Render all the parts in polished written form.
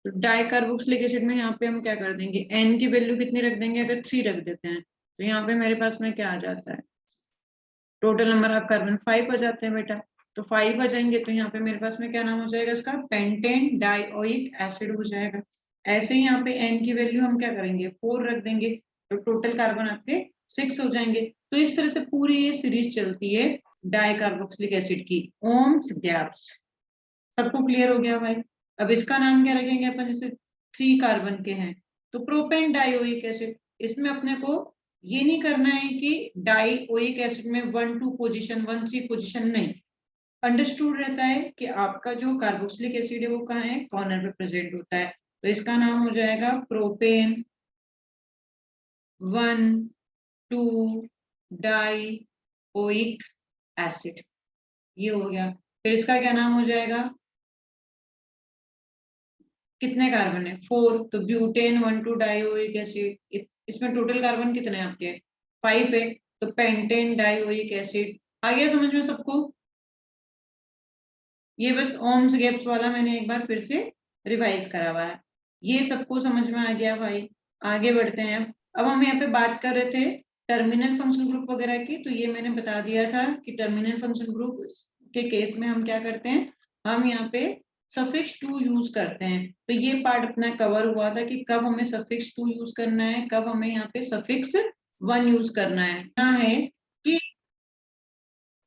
तो dicarboxylic acid में यहाँ पे हम क्या कर देंगे, एन की वैल्यू कितनी रख देंगे, अगर 3 रख देते हैं तो यहाँ पे मेरे पास में क्या आ जाता है, टोटल नंबर ऑफ कार्बन 5 आ जाते हैं बेटा। तो 5 आ जाएंगे तो यहाँ पे मेरे पास में क्या नाम हो जाएगा इसका, पेंटेन डाइओइक एसिड हो जाएगा। ऐसे ही यहाँ पे एन की वैल्यू हम क्या करेंगे, 4 रख देंगे, तो टोटल कार्बन आपके 6 हो जाएंगे। तो इस तरह से पूरी ये सीरीज चलती है डाइकार्बोक्सिलिक एसिड की, ओम्स गैप्स। सबको क्लियर हो गया भाई? अब इसका नाम क्या रखेंगे अपन, जैसे 3 कार्बन के हैं तो प्रोपेन डाइओइक एसिड। इसमें अपने को ये नहीं करना है कि डाइओइक एसिड में 1-2 पोजीशन 1-3 पोजीशन, नहीं, अंडरस्टूड रहता है कि आपका जो कार्बोक्सिलिक एसिड है वो कहाँ है, कॉर्नर पे प्रेजेंट होता है। तो इसका नाम हो जाएगा प्रोपेन 1,2 डाइओइक एसिड, ये हो गया। फिर इसका क्या नाम हो जाएगा, कितने कार्बन है, 4, तो ब्यूटेन 1,2 डाइओइक एसिड। इसमें टोटल कार्बन कितने हैं आपके, 5 है, तो पेंटेन डाइओइक एसिड। आ गया समझ में सबको? ये बस ओम्स गैप्स वाला मैंने एक बार फिर से रिवाइज करा हुआ है, ये सबको समझ में आ गया भाई? आगे बढ़ते हैं। अब हम यहाँ पे बात कर रहे थे टर्मिनल फंक्शन ग्रुप वगैरह की, तो ये मैंने बता दिया था कि टर्मिनल फंक्शन ग्रुप के केस में हम क्या करते हैं, हम यहाँ पे सफिक्स टू यूज करते हैं। तो ये पार्ट अपना कवर हुआ था कि कब हमें सफिक्स टू यूज करना है, कब हमें यहाँ पे सफिक्स 1 यूज करना है। क्या है कि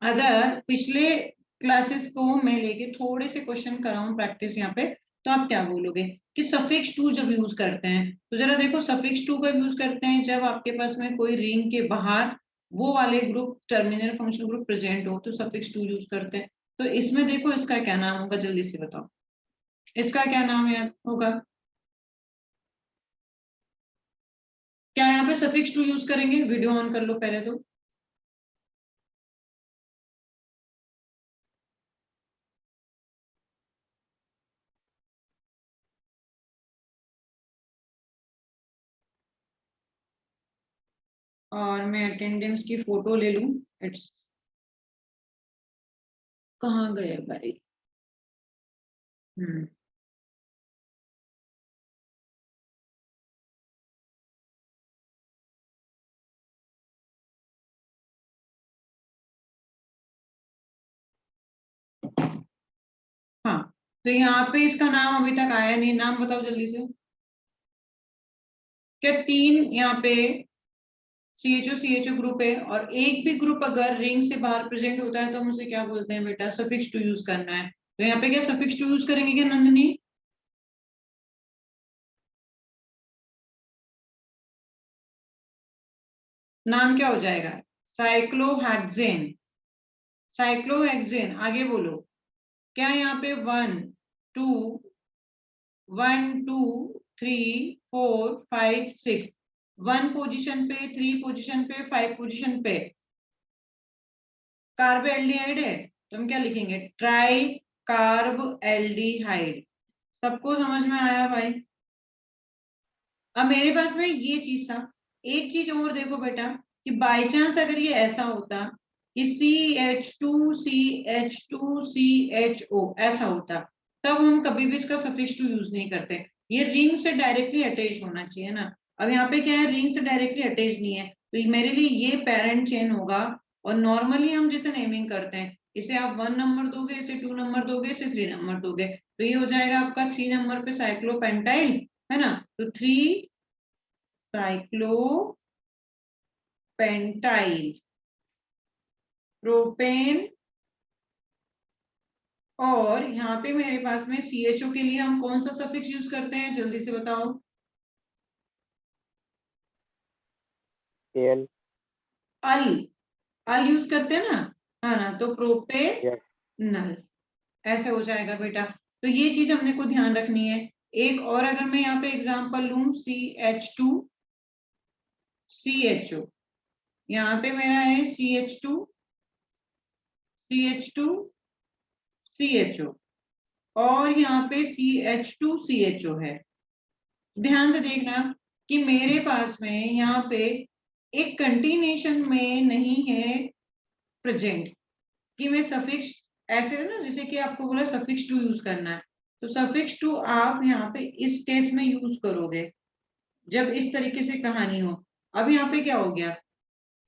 अगर पिछले क्लासेस को मैं लेके थोड़े से क्वेश्चन कराऊं प्रैक्टिस यहाँ पे, तो आप क्या बोलोगे कि सफिक्स टू जब यूज करते हैं, तो जरा देखो सफिक्स टू कब यूज करते हैं, जब आपके पास में कोई रिंग के बाहर वो वाले group terminal function group present हो तो सफिक्स टू यूज करते हैं। तो इसमें देखो इसका क्या नाम होगा, जल्दी से बताओ, इसका क्या नाम याद होगा? क्या यहाँ पे सफिक्स टू यूज करेंगे? वीडियो ऑन कर लो पहले तो। और मैं अटेंडेंस की फोटो ले लूं, इट्स, कहाँ गए भाई? हम्म, हाँ, तो यहाँ पे इसका नाम अभी तक आया नहीं, नाम बताओ जल्दी से। क्या 3 यहाँ पे CHO ग्रुप है और एक भी ग्रुप अगर रिंग से बाहर प्रेजेंट होता है तो हम उसे क्या बोलते हैं बेटा, सफिक्स टू यूज करना है। तो यहाँ पे क्या सफिक्स टू यूज करेंगे क्या नंदनी? नाम क्या हो जाएगा, साइक्लोहेक्सेन। साइक्लोहेक्सेन, आगे बोलो। क्या यहाँ पे 2 1 2 3 4 5 6, 1 पोजीशन पे, 3 पोजीशन पे, 5 पोजीशन पे कार्ब एल्डिहाइड है, तो हम क्या लिखेंगे, ट्राई कार्ब एल्डिहाइड। सबको समझ में आया भाई? अब मेरे पास में ये चीज था, एक चीज और देखो बेटा, कि बाई चांस अगर ये ऐसा होता कि CH2CH2CHO ऐसा होता, तब हम कभी भी इसका सफिक्स टू यूज नहीं करते। ये रिंग से डायरेक्टली अटैच होना चाहिए ना। अब यहाँ पे क्या है, रिंग से डायरेक्टली अटैच नहीं है, तो मेरे लिए ये पेरेंट चेन होगा। और नॉर्मली हम जिसे नेमिंग करते हैं, इसे आप 1 नंबर दोगे, इसे 2 नंबर दोगे, इसे 3 नंबर दोगे, तो ये हो जाएगा आपका 3 नंबर पे साइक्लोपेंटाइल, है ना। तो 3 साइक्लोपेंटाइल प्रोपेन। और यहाँ पे मेरे पास में CHO के लिए हम कौन सा सफिक्स यूज करते हैं, जल्दी से बताओ। एल। अल, अल यूज करते हैं ना, है ना, तो प्रोपे यस। नल, ऐसे हो जाएगा बेटा। तो ये चीज हमने को ध्यान रखनी है। एक और अगर मैं यहाँ पे एग्जांपल लूं, CH2CHO, यहाँ पे मेरा है CH2CHO और यहाँ पे CH2CHO है। ध्यान से देखना कि मेरे पास में यहाँ पे एक कंटिन्यूएशन में नहीं है प्रेजेंट, कि मैं सफिक्स ऐसे है ना, जैसे कि आपको बोला सफिक्स टू यूज करना है, तो सफिक्स टू आप यहाँ पे इस केस में यूज करोगे जब इस तरीके से कहानी हो। अब यहाँ पे क्या हो गया,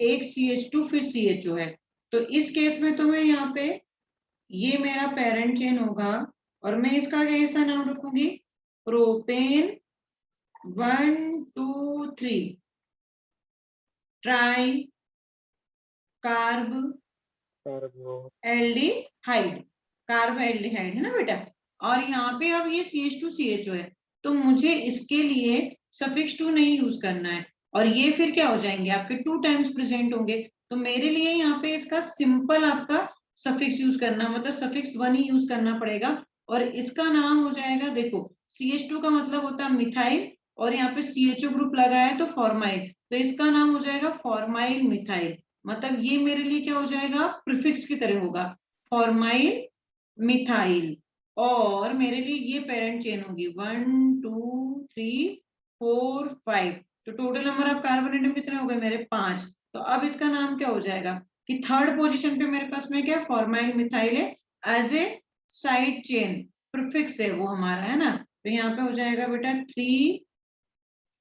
एक CH2 फिर CHO है, तो इस केस में तो मैं यहाँ पे ये मेरा पेरेंट चेन होगा और मैं इसका कैसा नाम रखूंगी, propane 1 2 3 try carb aldehyde, carb aldehyde है ना बेटा। और यहाँ पे अब ये CH2 CHO है, तो मुझे इसके लिए सफिक्स टू नहीं यूज करना है, और ये फिर क्या हो जाएंगे आपके 2 टाइम्स प्रेजेंट होंगे। तो मेरे लिए यहाँ पे इसका सिंपल आपका सफिक्स यूज करना, मतलब सफिक्स 1 ही यूज करना पड़ेगा। और इसका नाम हो जाएगा, देखो CH2 का मतलब होता है मिथाइल, और यहाँ पे CHO ग्रुप लगा है तो फॉर्माइल, तो इसका नाम हो जाएगा फॉर्माइल मिथाइल। मतलब ये मेरे लिए क्या हो जाएगा, प्रीफिक्स की तरह होगा, फॉर्माइल मिथाइल। और मेरे लिए ये पेरेंट चेन होगी 1 2 3 4 5, तो total number of carbon atom कितने हो गए मेरे 5। तो अब इसका नाम क्या हो जाएगा कि थर्ड पोजीशन पे मेरे पास में क्या फॉर्माइल मिथाइल है, as a side chain prefix है वो हमारा, है ना। तो यहाँ पे हो जाएगा बेटा 3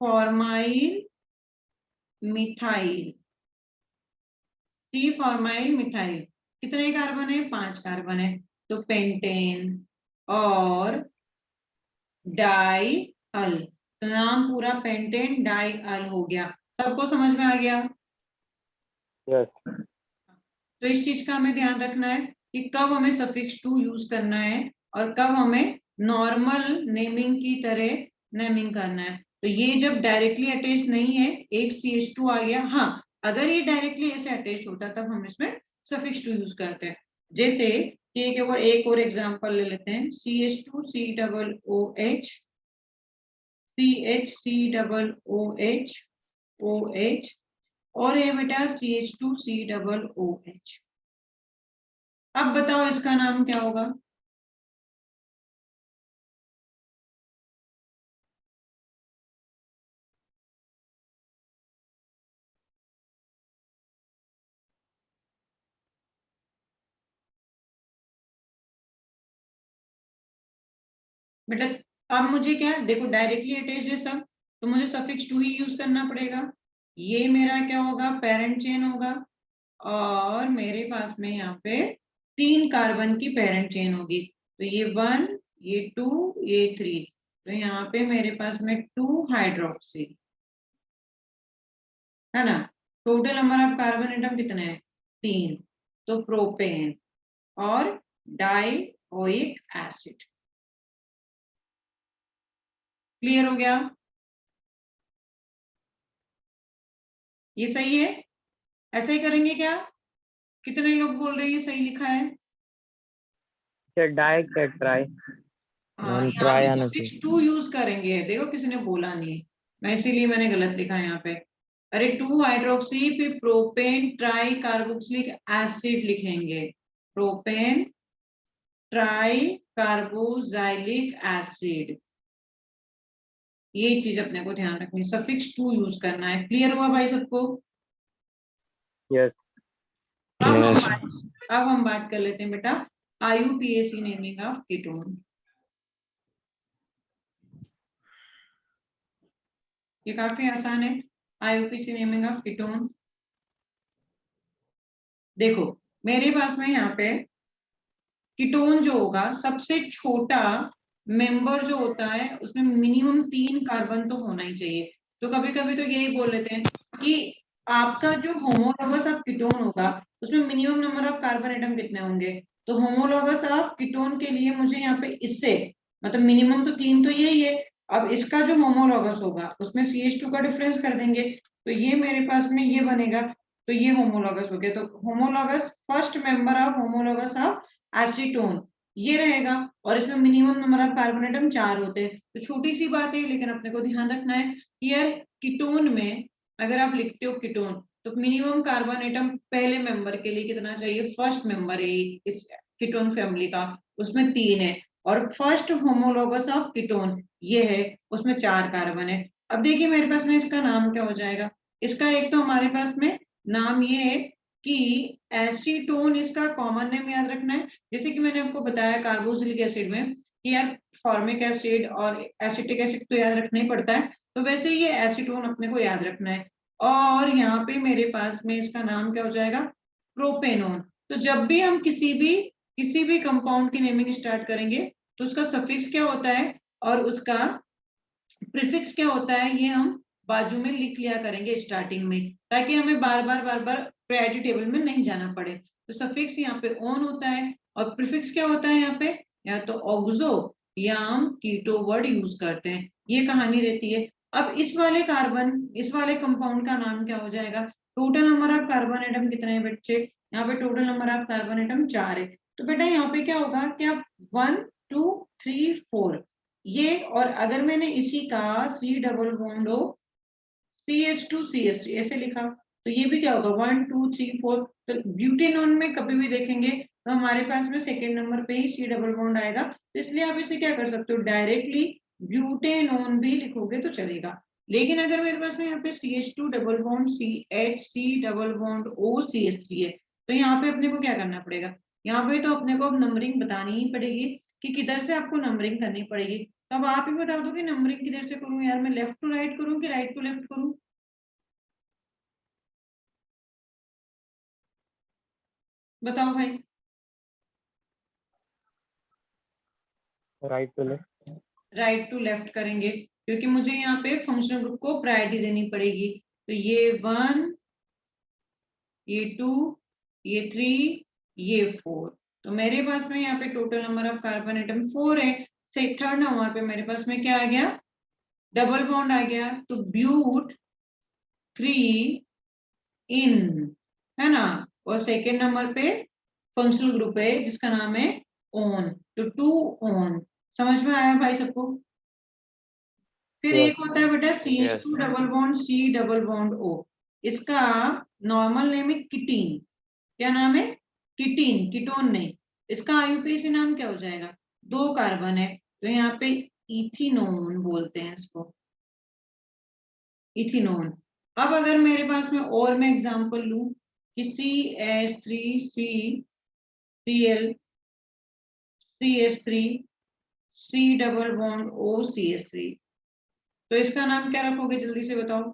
फॉर्माइल मिथाइल, 3 फॉर्माइल मिथाइल। कितने कार्बन है, 5 कार्बन है, तो पेंटेन और डाई अल, तो नाम पूरा पेंटेन डाई अल हो गया। सबको समझ में आ गया? यस। तो इस चीज का हमें ध्यान रखना है कि कब हमें सफिक्स टू यूज करना है और कब हमें नॉर्मल नेमिंग की तरह नेमिंग करना है। तो ये जब डायरेक्टली अटैच नहीं है, एक CH2 आ गया, हाँ अगर ये डायरेक्टली ऐसे अटैच होता तब हम इसमें सफिक्स टू यूज करते हैं। जैसे ठीक है, एक और एग्जांपल ले लेते हैं, CH2COOH CHCOOH OH, और ये बेटा CH2COOH। अब बताओ इसका नाम क्या होगा? बेटा अब मुझे क्या, देखो डायरेक्टली अटैच्ड है सब, तो मुझे सफिक्स टू ही यूज करना पड़ेगा। ये मेरा क्या होगा, पेरेंट चेन होगा, और मेरे पास में यहाँ पे 3 कार्बन की पेरेंट चेन होगी, तो ये 1 ये 2 ये 3, तो यहाँ पे मेरे पास में 2 हाइड्रोक्सी, है ना। Total number of carbon atom कितने हैं, 3, तो प्रोपेन और डाइओइक एसिड। क्लियर हो गया? ये सही है, ऐसा ही करेंगे क्या? कितने लोग बोल रहे हैं ये सही लिखा है? डाई का ट्राई, हाँ, यहाँ ट्राई पे आना सफिक्स चाहिए। टू यूज करेंगे, देखो किसी ने बोला नहीं, मैं इसीलिए मैंने गलत लिखा है यहाँ पे। अरे 2 हाइड्रोक्सी फिर प्रोपेन ट्राई कार्बोक्सिलिक एसिड लिखेंगे, प्रोपेन ट्राई कार्बोक्सिलिक एसिड, ये चीज अपने को ध्यान रखनी, सफिक्स टू यूज करना है। क्लियर हुआ भाई सबको? यस। अब हम बात कर लेते हैं बेटा IUPAC नेमिंग ऑफ कीटोन। ये काफी आसान है, IUPAC नेमिंग ऑफ कीटोन। देखो मेरे पास में यहाँ पे कीटोन जो होगा, सबसे छोटा मेंबर जो होता है उसमें मिनिमम 3 कार्बन तो होना ही चाहिए। तो कभी कभी तो यही बोल लेते हैं कि आपका जो होमोलॉगस ऑफ कीटोन होगा उसमें minimum number of carbon atom कितने होंगे। तो होमोलॉगस ऑफ कीटोन के लिए मुझे यहाँ पे इससे मतलब मिनिमम तो 3 तो यही है। अब इसका जो होमोलॉगस होगा उसमें CH2 का डिफरेंस कर देंगे, तो ये मेरे पास में ये बनेगा, तो ये होमोलॉगस हो गया। तो homologous, first member of homologous of acetone ये रहेगा, और इसमें minimum number of carbon atom 4 होते हैं। तो छोटी सी बात है लेकिन अपने को ध्यान रखना है कि यार कीटोन में अगर आप लिखते हो कीटोन, तो मिनिमम कार्बन एटम पहले मेंबर के लिए कितना चाहिए, फर्स्ट मेंबर है इस कीटोन फैमिली का, उसमें 3 है, और फर्स्ट होमोलॉगस ऑफ कीटोन ये है, उसमें 4 कार्बन है। अब देखिए मेरे पास में इसका नाम क्या हो जाएगा, इसका एक तो हमारे पास में नाम ये है कि एसीटोन इसका कॉमन नेम याद रखना है। जैसे कि मैंने आपको बताया कार्बोक्सिलिक एसिड में कि यार फॉर्मिक एसिड और एसिटिक एसिड तो याद रखना ही पड़ता है, तो वैसे ये एसीटोन अपने को याद रखना है। और यहाँ पे मेरे पास में इसका नाम क्या हो जाएगा, प्रोपेनोन। तो जब भी हम किसी भी कंपाउंड की नेमिंग स्टार्ट करेंगे तो उसका सफिक्स क्या होता है और उसका प्रीफिक्स क्या होता है, ये हम बाजू में लिख लिया करेंगे स्टार्टिंग में, ताकि हमें बार बार प्रायोरिटी टेबल में नहीं जाना पड़े। तो सफिक्स यहाँ पे ऑन होता है और प्रीफिक्स क्या होता है यहाँ पे, या तो ऑक्सो या हम कीटो वर्ड यूज करते हैं, ये कहानी रहती है। अब इस वाले कंपाउंड का नाम क्या हो जाएगा, total number of carbon atom कितने हैं बच्चे, यहाँ पे total number of carbon atom 4 है। तो बेटा यहाँ पे क्या होगा, क्या 1 2 3 4 ये, और अगर मैंने इसी का C डबल बॉन्ड हो CH2CH3 ऐसे लिखा तो ये भी क्या होगा 1 2 3 4। तो ब्यूटेनॉन में कभी भी देखेंगे तो हमारे पास में सेकेंड नंबर पे ही C डबल बॉन्ड आएगा, तो इसलिए आप इसे क्या कर सकते हो, डायरेक्टली ब्यूटेनॉन भी लिखोगे तो चलेगा। लेकिन अगर मेरे पास में यहाँ पे CH2 double bond CH3 double bond OCH3 है, तो यहाँ पे अपने को क्या करना पड़ेगा, यहाँ पे तो अपने को अब नंबरिंग बतानी ही पड़ेगी कि किधर से आपको नंबरिंग करनी पड़ेगी। तो अब आप ही बता दो कि नंबरिंग किधर से करूं यार, मैं लेफ्ट टू राइट करूं कि राइट टू लेफ्ट करूं। बताओ भाई। Right to left. Right to left करेंगे क्योंकि मुझे यहाँ पे फंक्शनल ग्रुप को प्रायोरिटी देनी पड़ेगी। तो ये 1, ये 2, ये 3, ये 4। तो मेरे पास में यहाँ पे total number of carbon atom 4 है। से थर्ड नंबर पे मेरे पास में क्या आ गया, डबल बॉन्ड आ गया, तो ब्यूट 3 इन, है ना। और सेकेंड नंबर पे फंक्शनल ग्रुप है जिसका नाम है ओन, तो 2 ओन। समझ में आया भाई सबको। फिर यस एक होता है बेटा yes CH2 double bond C double bond O, इसका नॉर्मल नेम है किटीन। क्या नाम है, किटीन, कीटोन नहीं। इसका IUPAC नाम क्या हो जाएगा, 2 कार्बन है तो यहाँ पे इथिनोन बोलते हैं इसको, इथिनोन। अब अगर मेरे पास में और मैं एग्जांपल लूं कि CH3CCl CH3 C double bond OCH3, तो इसका नाम क्या रखोगे जल्दी से बताओ।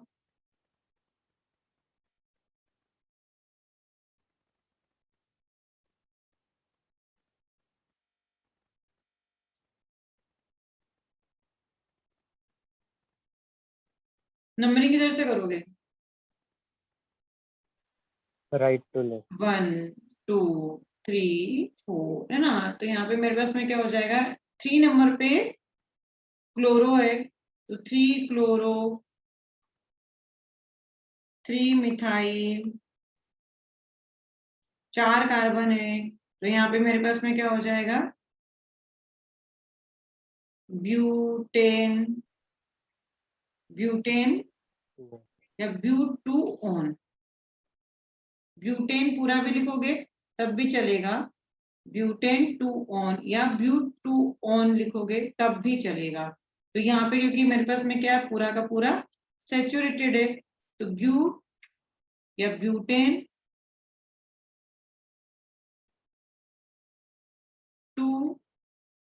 नंबरिंग किधर से करोगे, राइट टू लेफ्ट। 1 2 3 4, है ना। तो यहाँ पे मेरे पास में क्या हो जाएगा, 3 नंबर पे क्लोरो है तो 3 क्लोरो, 3 मिथाइल, 4 कार्बन है तो यहाँ पे मेरे पास में क्या हो जाएगा, ब्यूटेन, ब्यूटेन या ब्यूट टू ऑन। ब्यूटेन पूरा भी लिखोगे तब भी चलेगा, ब्यूटेन टू ऑन या ब्यूट टू ऑन लिखोगे तब भी चलेगा। तो यहाँ पे क्योंकि मेरे पास में क्या है, पूरा का पूरा सैचुरेटेड है, तो ब्यूट या ब्यूटेन टू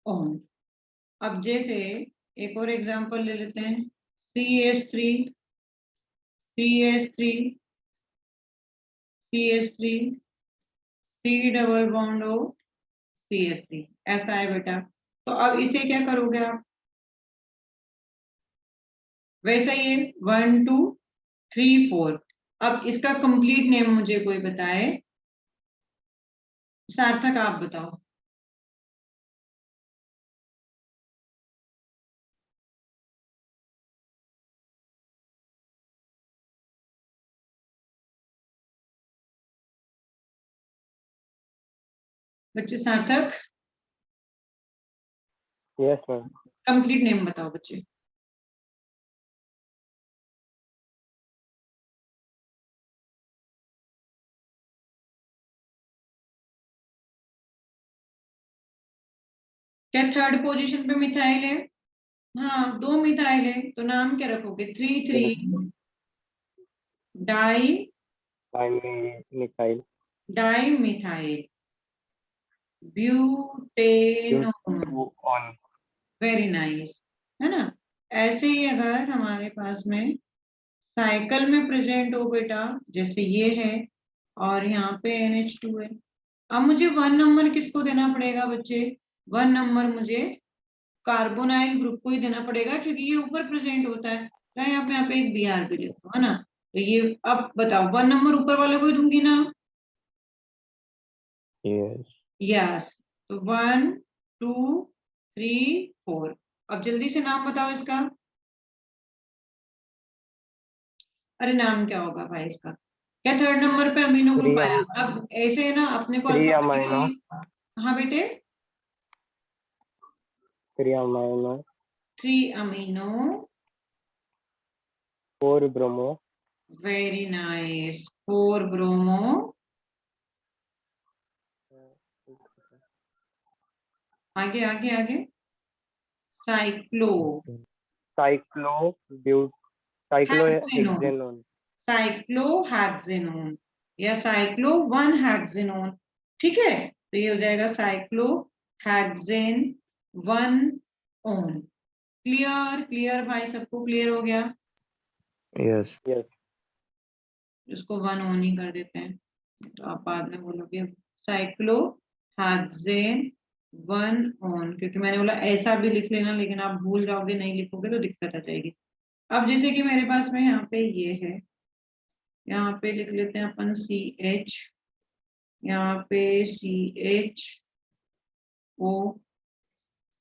ऑन। अब जैसे एक और एग्जांपल ले लेते हैं, CH3 CH3 CH3 C double bond O CH3, ऐसा है बेटा। तो अब इसे क्या करोगे आप, वैसा ही है 1 2 3 4। अब इसका कंप्लीट नेम मुझे कोई बताए, सार्थक आप बताओ। बच्चे सार्थक यस मैम। कंप्लीट नेम बताओ बच्चे। क्या थर्ड पोजीशन पे मिथाइल है, हाँ 2 मिथाइल है तो नाम क्या रखोगे, 3 3 di methyl. Dimethyl butanone. On. Very nice, है ना। ऐसे ही अगर हमारे पास में साइकिल में प्रेजेंट हो बेटा, जैसे ये है और यहाँ पे NH2 है, अब मुझे 1 नंबर किसको देना पड़ेगा बच्चे? 1 नंबर मुझे कार्बोनाइल ग्रुप को ही देना पड़ेगा, क्योंकि ये ऊपर प्रेजेंट होता है। चाहे यहाँ पे एक Br भी लिखो, है ना। तो ये अब बताओ 1 नंबर ऊपर वाले को ही दूंगी ना? यस। यस। तो 1 2 3 4। अब जल्दी से नाम बताओ इसका। अरे नाम क्या होगा भाई इसका? क्या 3rd नंबर पे अमीनो ग्रुप आया? अब ऐसे है ना, अपने को 3 अमीनो। हाँ बेटे, 3 amino 3 amino 4 bromo. Very nice, 4 bromo. आगे आगे आगे, साइक्लो साइक्लो ब्यूट साइक्लो हेक्सेनोन, हेक्सेनोन। साइक्लोहेक्सेनोन या साइक्लो 1 हेक्सेनोन। ठीक है, तो ये हो जाएगा cyclo hexane 1 own. Clear clear भाई, सबको क्लियर हो गया? Yes yes. इसको 1 ओन ही कर देते हैं, तो आप बाद में बोलोगे साइक्लो हेक्सेन 1 ओन, क्योंकि मैंने बोला ऐसा भी लिख लेना, लेकिन आप भूल जाओगे, नहीं लिखोगे तो दिक्कत आ जाएगी। अब जैसे कि मेरे पास में यहाँ पे ये है, यहाँ पे लिख लेते हैं अपन CH, यहाँ पे CHO,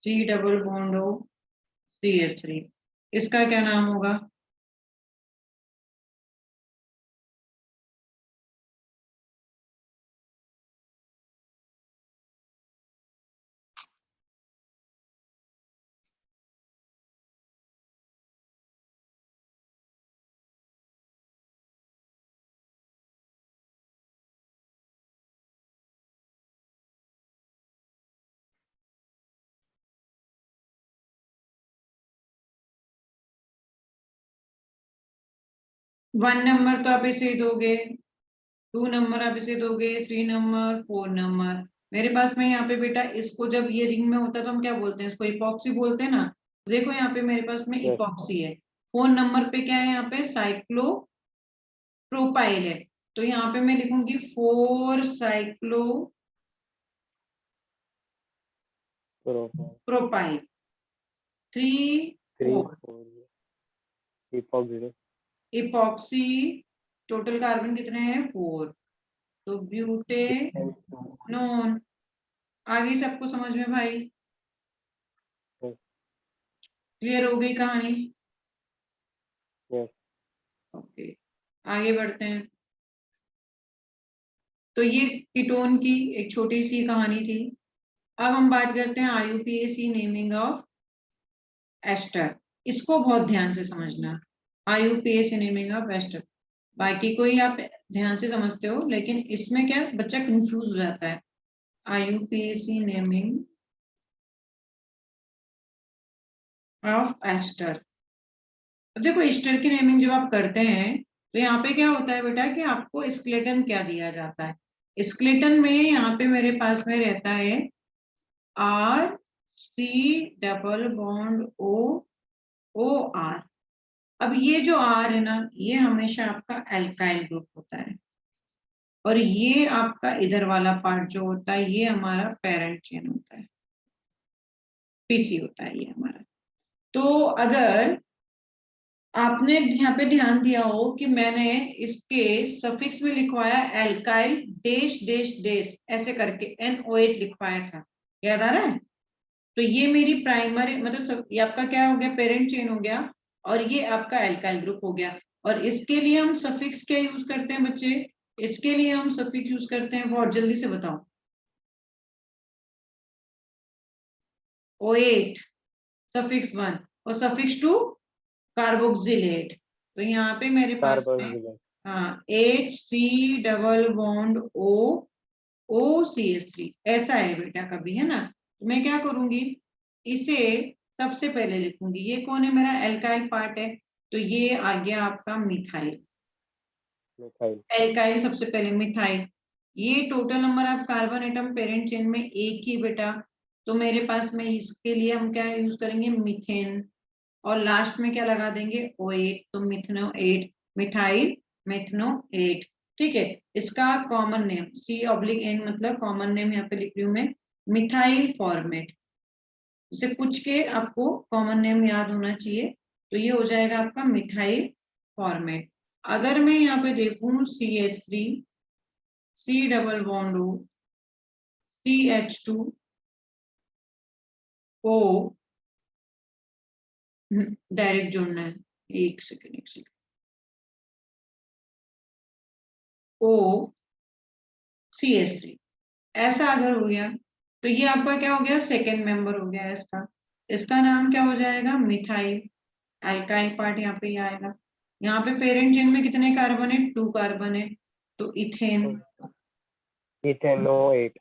C double bond O, CH3। इसका क्या नाम होगा? वन नंबर तो आप इसे दोगे, 2 नंबर आप इसे दोगे, 3 नंबर, 4 नंबर। मेरे पास में यहाँ पे बेटा, इसको जब ये रिंग में होता है तो हम क्या बोलते हैं? इसको इपॉक्सी बोलते हैं ना। देखो यहाँ पे मेरे पास में यस इपॉक्सी है। 4 नंबर पे क्या है? यहाँ पे साइक्लो प्रोपाइल है, तो यहाँ पे मैं लिखूंगी 4 cyclo propyl 3 3 4 4 epoxy. Total carbon कितने हैं? 4। तो ब्यूटेनोन। आगे सबको समझ में भाई? क्लियर हो गई कहानी? यस। ओके, आगे बढ़ते हैं। तो ये कीटोन की एक छोटी सी कहानी थी। अब हम बात करते हैं IUPAC नेमिंग ऑफ एस्टर। इसको बहुत ध्यान से समझना। IUPAC नेमिंग ऑफ एस्टर, बाकी कोई आप ध्यान से समझते हो, लेकिन इसमें क्या बच्चा कंफ्यूज हो जाता है। IUPAC naming of ester. अब देखो, एस्टर की नेमिंग जब आप करते हैं तो यहाँ पे क्या होता है बेटा कि आपको स्केलेटन क्या दिया जाता है? स्केलेटन में यहाँ पे मेरे पास में रहता है RC डबल बॉन्ड OR। अब ये जो R है ना, ये हमेशा आपका एल्काइल ग्रुप होता है, और ये आपका इधर वाला पार्ट जो होता है ये हमारा पेरेंट चेन होता है, PC होता है ये हमारा। तो अगर आपने यहाँ पे ध्यान दिया हो कि मैंने इसके सफिक्स में लिखवाया एल्काइल डेश डेश डेश ऐसे करके NO8 लिखवाया था, याद आ रहा है? तो ये मेरी प्राइमरी मतलब ये आपका क्या हो गया? पेरेंट चेन हो गया, और ये आपका एल्काइल ग्रुप हो गया। और इसके लिए हम सफिक्स क्या यूज करते हैं बच्चे? इसके लिए हम सफिक्स यूज करते हैं, बहुत जल्दी से बताओ। O8 सफिक्स 1 और सफिक्स 2 कार्बोक्सिलेट। तो यहाँ पे मेरे पास में कार्बोक्सिलेट। हाँ HC डबल बॉन्ड OCH3 ऐसा है बेटा, कभी है ना। तो मैं क्या करूंगी, इसे सबसे पहले लिखूंगी। ये कौन है? मेरा एल्काइल पार्ट है, तो ये आ गया आपका मिथाइल। मिथाइल। एल्काइल सबसे पहले मिथाइल, ये total number of carbon atom parent chain में एक ही बेटा, तो मेरे पास में इसके लिए हम क्या यूज करेंगे, मीथेन, और लास्ट में क्या लगा देंगे, O8, तो मिथनो 8, मिथाइल मिथनो 8। ठीक है, इसका कॉमन नेम C/N, मतलब कॉमन नेम यहाँ पे लिख रही हूँ मैं, मिथाइल फॉर्मेट। इसे कुछ के आपको कॉमन नेम याद होना चाहिए, तो ये हो जाएगा आपका मिथाइल फॉर्मेट। अगर मैं यहाँ पे देखूं CH3, C double bond O, CH2, O, direct जोड़ना है, एक सेकेंड, O CH3, ऐसा अगर हो गया तो ये आपका क्या हो गया, सेकेंड मेंबर हो गया इसका। इसका नाम क्या हो जाएगा, मिथाइल। अल्काइल पार्ट यहाँ पे आएगा। यहाँ पे पेरेंट चेन में कितने कार्बन है, 2 कार्बन है, तो इथेन। इथेनो 8।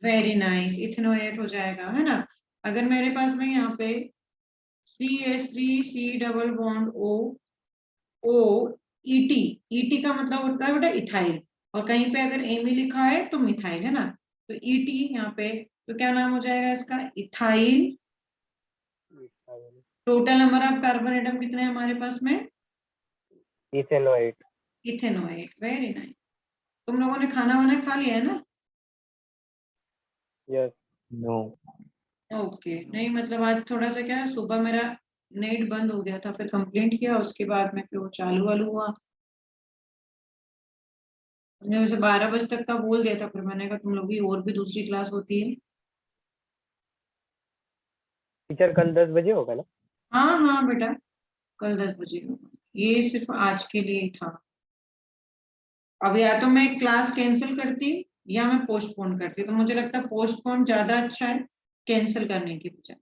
वेरी नाइस, इथेनो 8 हो जाएगा, है ना। अगर मेरे पास में यहाँ पे CH3, C double bond O ET का मतलब होता है बेटा इथाइल, और कहीं पे अगर एमी लिखा है तो मिथाइल, है ना। तो ET यहाँ पे, तो क्या नाम हो जाएगा इसका, ethyl. Total number of carbon atom कितने हैं हमारे पास में, इथेनो 8। इथेनो 8। Very nice. तुम लोगों ने खाना वाना खा लिया है ना। यस। नो। ओके, नहीं मतलब आज थोड़ा सा क्या है, सुबह मेरा नेट बंद हो गया था, फिर कंप्लेंट किया, उसके बाद में फिर वो चालू वालू हुआ। मैंने उसे 12 बजे तक का बोल दिया था, फिर मैंने कहा तुम लोग की और भी दूसरी क्लास होती है। टीचर कल 10 बजे होगा ना। हाँ हाँ बेटा, कल 10 बजे होगा, ये सिर्फ आज के लिए ही था। अब या तो मैं क्लास कैंसिल करती या मैं पोस्टपोन करती, तो मुझे लगता है पोस्टपोन ज्यादा अच्छा है कैंसिल करने की बजाय।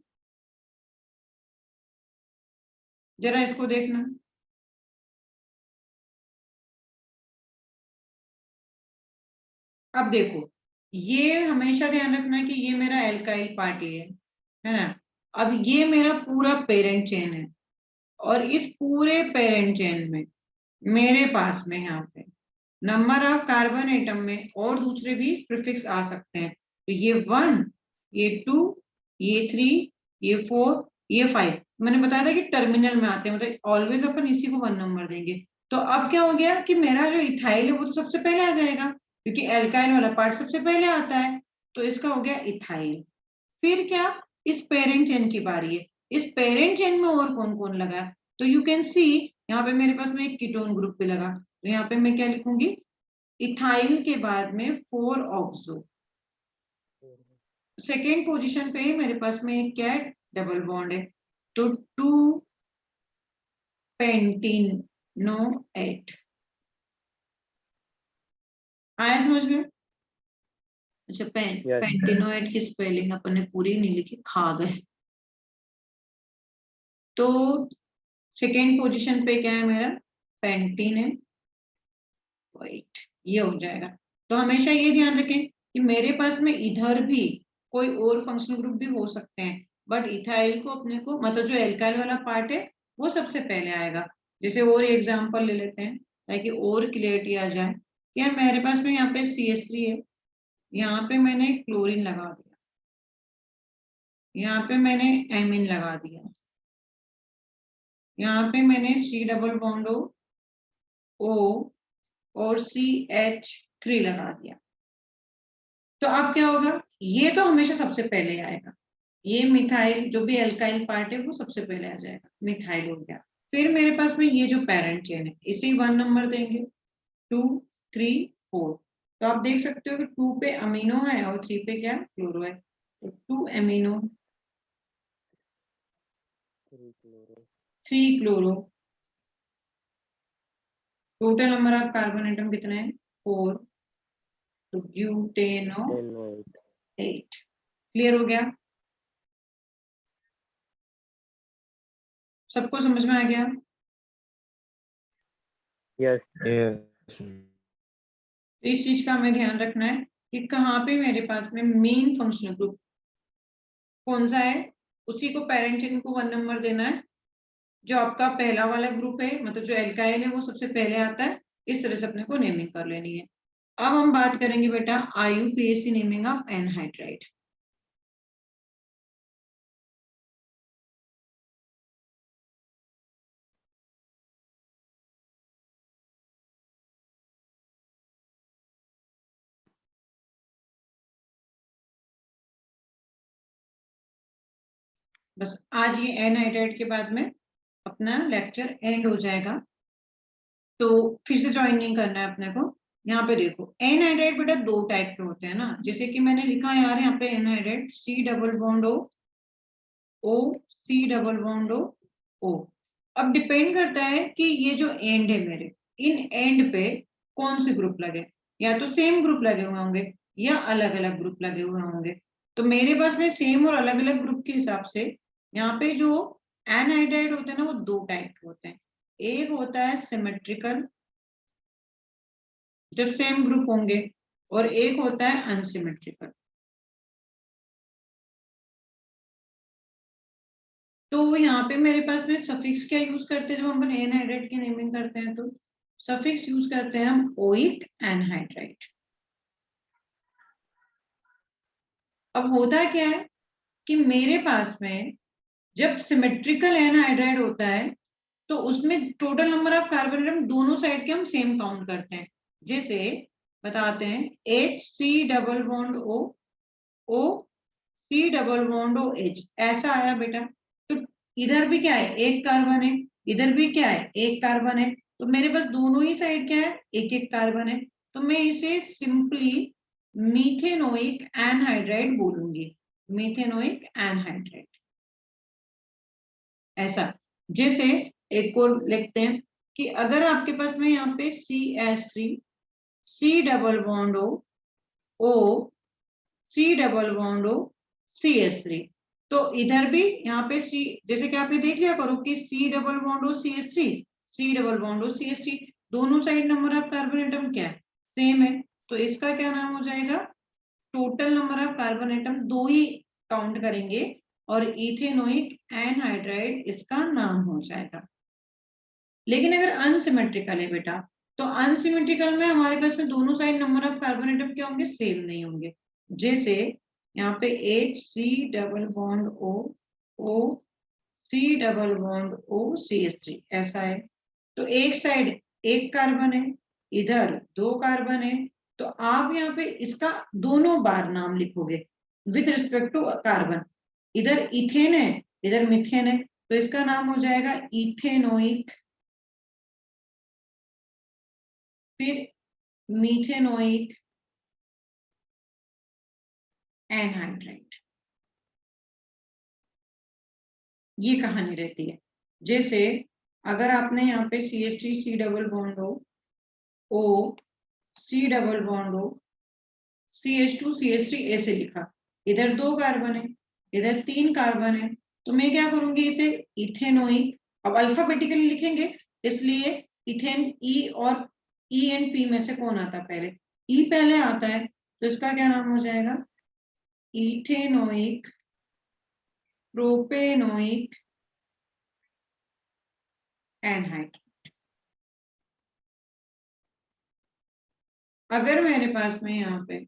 जरा इसको देखना, अब देखो, ये हमेशा ध्यान रखना कि ये मेरा एल्काइल पार्टी है ना। अब ये मेरा पूरा पेरेंट चेन है, और इस पूरे पेरेंट चेन में मेरे पास में यहाँ पे नंबर ऑफ कार्बन एटम में और दूसरे भी प्रीफिक्स आ सकते हैं। तो ये 1, ये 2, ये 3, ये 4, ये 5, मैंने बताया था कि टर्मिनल में आते हैं, मतलब ऑलवेज अपन इसी को 1 नंबर देंगे। तो अब क्या हो गया कि मेरा जो इथाइल है वो तो सबसे पहले आ जाएगा, क्योंकि एल्काइल वाला पार्ट सबसे पहले आता है, तो इसका हो गया इथाइल। फिर क्या, इस पेरेंट चेन की बारी है। इस पेरेंट चेन में और कौन कौन लगा, तो यू कैन सी, यहाँ पे मेरे पास में एक कीटोन ग्रुप भी लगा, तो यहाँ पे मैं क्या लिखूंगी, इथाइल के बाद में 4 ऑक्सो। सेकेंड पोजीशन पे मेरे पास में एक क्या है, डबल बॉन्ड है, तो 2 पेंटिनो 8 आया समझ में। अच्छा, यस। पेंटिनो 8 की स्पेलिंग अपन ने पूरी नहीं लिखी, खा गए। तो सेकेंड पोजीशन पे क्या है मेरा, पेंटीन है 8, ये हो जाएगा। तो हमेशा ये ध्यान रखें कि मेरे पास में इधर भी कोई और फंक्शनल ग्रुप भी हो सकते हैं, बट इथाइल को अपने को, मतलब जो एल्काइल वाला पार्ट है वो सबसे पहले आएगा। जैसे और एग्जांपल ले लेते हैं ताकि और क्लियरिटी आ जाए। यार मेरे पास में यहाँ पे CH3 है, यहाँ पे मैंने क्लोरीन लगा दिया, यहाँ पे मैंने एमिन लगा दिया, यहाँ पे मैंने C डबल बॉन्ड O और CH3 लगा दिया। तो अब क्या होगा, ये तो हमेशा सबसे पहले आएगा, ये मिथाइल जो भी एल्काइल पार्ट है वो सबसे पहले आ जाएगा, मिथाइल हो गया। फिर मेरे पास में ये जो पेरेंट चेन है इसे 1 नंबर देंगे, 2, 3, 4। तो आप देख सकते हो कि 2 पे अमीनो है और 3 पे क्या क्लोरो है, तो 2 amino 3 chloro. Total number of carbon atom कितने हैं, 4, तो ब्यूटेनो 8। क्लियर हो गया, सबको समझ में आ गया। यस। तो इस चीज का हमें ध्यान रखना है कि कहाँ पे मेरे पास में मेन फंक्शनल ग्रुप कौन सा है, उसी को पेरेंट चेन को 1 नंबर देना है। जो आपका पहला वाला ग्रुप है, मतलब जो एल्काइल है वो सबसे पहले आता है, इस तरह से अपने को नेमिंग कर लेनी है। अब हम बात करेंगे बेटा IUPAC नेमिंग ऑफ एनहाइड्राइड। बस आज ये एनहाइड्राइड के बाद में अपना लेक्चर एंड हो जाएगा, तो फिर से ज्वाइन नहीं करना है अपने को। यहाँ पे देखो एनहाइड्राइड बेटा दो टाइप के होते हैं ना, जैसे कि मैंने लिखा है यार यहाँ पे anhydride C double bond O C double bond O। अब डिपेंड करता है कि ये जो एंड है मेरे, इन एंड पे कौन से ग्रुप लगे, या तो सेम ग्रुप लगे हुए होंगे या अलग अलग ग्रुप लगे हुए होंगे। तो मेरे पास में सेम और अलग अलग ग्रुप के हिसाब से यहाँ पे जो एनहाइड्राइड होते हैं ना वो दो टाइप के होते हैं। एक होता है सिमेट्रिकल, जब सेम ग्रुप होंगे, और एक होता है अनसिमेट्रिकल। तो यहाँ पे मेरे पास में सफिक्स क्या यूज करते हैं जब हम एनहाइड्राइड की नेमिंग करते हैं, तो सफिक्स यूज करते हैं हम ओइक एनहाइड्राइड। अब होता क्या है कि मेरे पास में जब सिमेट्रिकल एनहाइड्राइड होता है तो उसमें total number of carbon atom दोनों साइड के हम सेम काउंट करते हैं। जैसे बताते हैं HC double bond O C double bond OH, ऐसा आया बेटा। तो इधर भी क्या है, एक कार्बन है, इधर भी क्या है, एक कार्बन है, तो मेरे पास दोनों ही साइड क्या है, एक एक कार्बन है। तो मैं इसे सिंपली मीथेनोइक एनहाइड्राइड बोलूंगी, मीथेनोइक एनहाइड्राइड ऐसा। जैसे एक और लिखते हैं कि अगर आपके पास में यहाँ पे CH3 C double bond O C double bond CH3, तो इधर भी यहाँ पे C, जैसे कि आप ये देख लिया करो कि C double bond CH3 C double bond CH3, दोनों side number of carbon atom क्या है, सेम है। तो इसका क्या नाम हो जाएगा, total number of carbon atom दो ही काउंट करेंगे और इथेनोइक एनहाइड्राइड इसका नाम हो जाएगा। लेकिन अगर अनसिमेट्रिकल है बेटा, तो अनसिमेट्रिकल में हमारे पास में दोनों side number of carbon atom क्या होंगे, सेम नहीं होंगे। जैसे यहाँ पे HC double bond O C double bond CH3 ऐसा है। तो एक साइड एक कार्बन है, इधर दो कार्बन है, तो आप यहाँ पे इसका दोनों बार नाम लिखोगे विथ रिस्पेक्ट टू कार्बन। इधर इथेन है, इधर मिथेन है, तो इसका नाम हो जाएगा इथेनोइक, फिर मीथेनोइक एनहाइड्राइड। ये कहानी रहती है। जैसे अगर आपने यहाँ पे CH3 C double bond O C double bond CH2 CH3 ऐसे लिखा, इधर दो कार्बन है, इधर तीन कार्बन है, तो मैं क्या करूंगी इसे इथेनोइक, अब अल्फाबेटिकली लिखेंगे इसलिए इथेन E, और E एंड P में से कौन आता है पहले, E पहले आता है, तो इसका क्या नाम हो जाएगा, इथेनोइक प्रोपेनोइक एनहाइड्राइड। अगर मेरे पास में यहाँ पे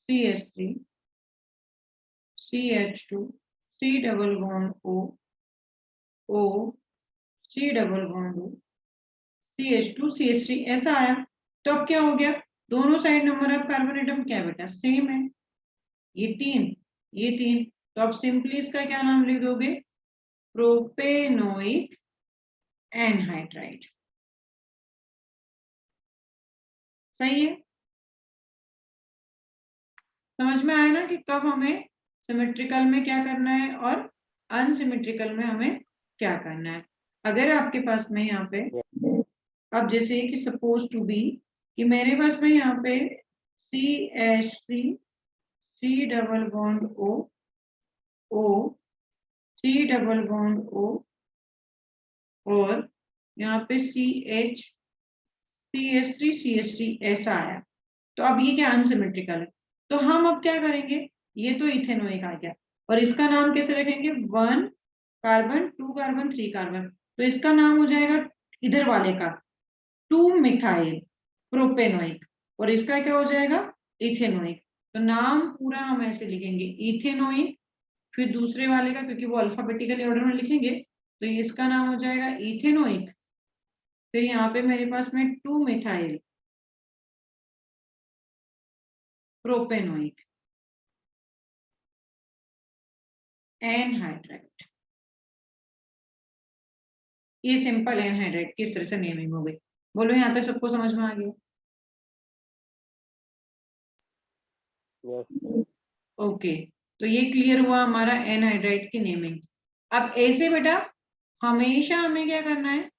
CH3 CH2 C double bond O C double bond CH2 CH3 ऐसा आया, तो अब क्या हो गया, दोनों side number of carbon atom क्या है बेटा, सेम है, ये तीन ये तीन, तो अब सिंपली इसका क्या नाम लिख दोगे, प्रोपेनोइक एनहाइड्राइड। सही है, समझ में आया ना कि कब हमें सिमेट्रिकल में क्या करना है और अनसिमेट्रिकल में हमें क्या करना है। अगर आपके पास में यहाँ पे अब जैसे कि सपोज टू बी कि मेरे पास में यहाँ पे CH3 C double bond O C double bond O और यहाँ पे CH3 ऐसा आया, तो अब ये क्या अनसिमेट्रिकल है, तो हम अब क्या करेंगे, ये तो इथेनोइक आ गया, और इसका नाम कैसे रखेंगे, 1 कार्बन 2 कार्बन 3 कार्बन, तो इसका नाम हो जाएगा इधर वाले का 2 मिथाइल प्रोपेनोइक। और इसका क्या हो जाएगा, इथेनोइक। तो नाम पूरा हम ऐसे लिखेंगे, इथेनोइक, फिर दूसरे वाले का, क्योंकि वो अल्फाबेटिकली ऑर्डर में लिखेंगे, तो इसका नाम हो जाएगा इथेनोइक। फिर यहाँ पे मेरे पास में 2 मिथाइल प्रोपेनोइक एनहाइड्राइड। ये सिंपल एनहाइड्राइड किस तरह से नेमिंग हो गई। बोलो यहाँ तक सबको समझ में आ गया? यस। ओके, तो ये क्लियर हुआ हमारा एनहाइड्राइड की नेमिंग। अब ऐसे बेटा हमेशा हमें क्या करना है,